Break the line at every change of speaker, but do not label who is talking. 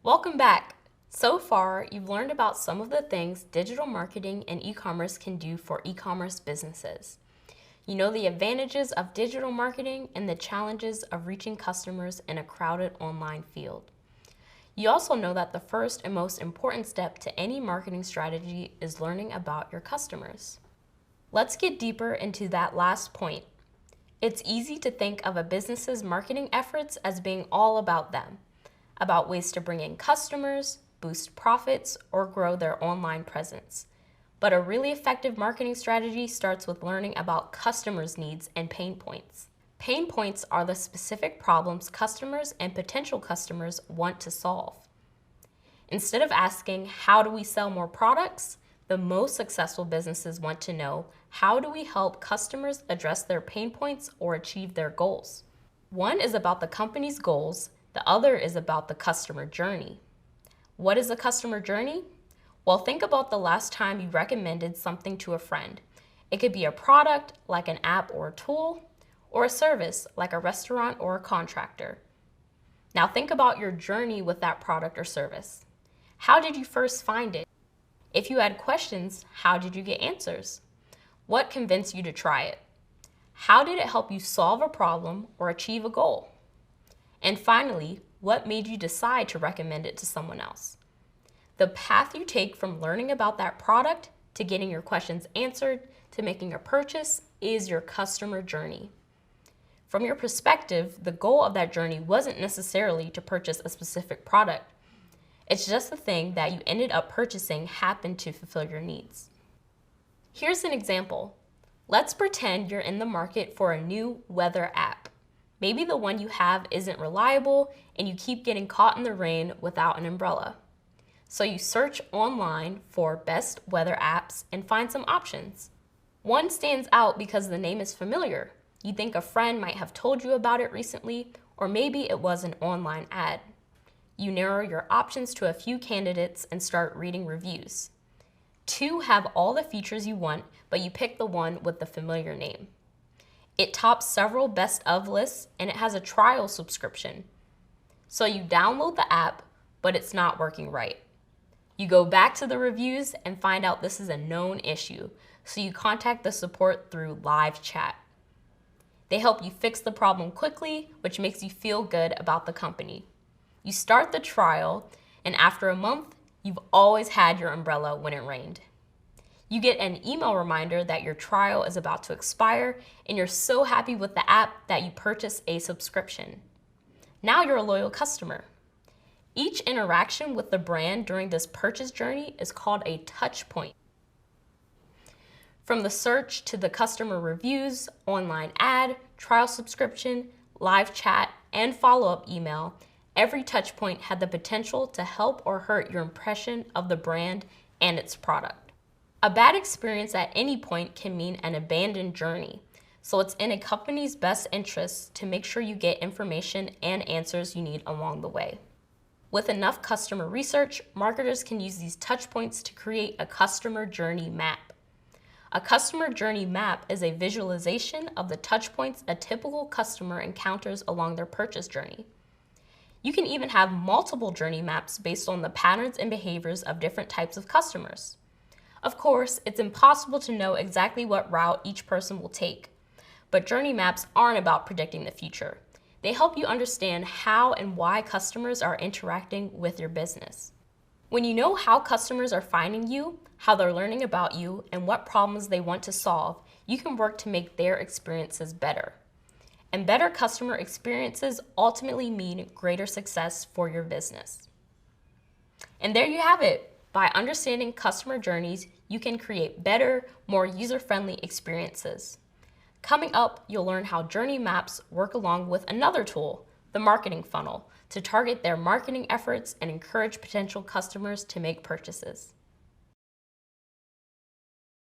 Welcome back. So far, you've learned about some of the things digital marketing and e-commerce can do for e-commerce businesses. You know the advantages of digital marketing and the challenges of reaching customers in a crowded online field. You also know that the first and most important step to any marketing strategy is learning about your customers. Let's get deeper into that last point. It's easy to think of a business's marketing efforts as being all about them, about ways to bring in customers, boost profits, or grow their online presence. But a really effective marketing strategy starts with learning about customers' needs and pain points. Pain points are the specific problems customers and potential customers want to solve. Instead of asking, how do we sell more products? The most successful businesses want to know, how do we help customers address their pain points or achieve their goals? One is about the company's goals, the other is about the customer journey. What is a customer journey? Well, think about the last time you recommended something to a friend. It could be a product, like an app or a tool, or a service, like a restaurant or a contractor. Now think about your journey with that product or service. How did you first find it? If you had questions, how did you get answers? What convinced you to try it? How did it help you solve a problem or achieve a goal? And finally, what made you decide to recommend it to someone else? The path you take from learning about that product to getting your questions answered to making a purchase is your customer journey. From your perspective, the goal of that journey wasn't necessarily to purchase a specific product. It's just the thing that you ended up purchasing happened to fulfill your needs. Here's an example. Let's pretend you're in the market for a new weather app. Maybe the one you have isn't reliable and you keep getting caught in the rain without an umbrella. So you search online for best weather apps and find some options. One stands out because the name is familiar. You think a friend might have told you about it recently, or maybe it was an online ad. You narrow your options to a few candidates and start reading reviews. 2 have all the features you want, but you pick the one with the familiar name. It tops several best of lists and it has a trial subscription. So you download the app, but it's not working right. You go back to the reviews and find out this is a known issue, so you contact the support through live chat. They help you fix the problem quickly, which makes you feel good about the company. You start the trial, and after a month, you've always had your umbrella when it rained. You get an email reminder that your trial is about to expire, and you're so happy with the app that you purchase a subscription. Now you're a loyal customer. Each interaction with the brand during this purchase journey is called a touch point. From the search to the customer reviews, online ad, trial subscription, live chat, and follow-up email, every touch point had the potential to help or hurt your impression of the brand and its product. A bad experience at any point can mean an abandoned journey, so it's in a company's best interest to make sure you get information and answers you need along the way. With enough customer research, marketers can use these touch points to create a customer journey map. A customer journey map is a visualization of the touch points a typical customer encounters along their purchase journey. You can even have multiple journey maps based on the patterns and behaviors of different types of customers. Of course, it's impossible to know exactly what route each person will take, but journey maps aren't about predicting the future. They help you understand how and why customers are interacting with your business. When you know how customers are finding you, how they're learning about you, and what problems they want to solve, you can work to make their experiences better. And better customer experiences ultimately mean greater success for your business. And there you have it. By understanding customer journeys, you can create better, more user-friendly experiences. Coming up, you'll learn how journey maps work along with another tool, the marketing funnel, to target their marketing efforts and encourage potential customers to make purchases.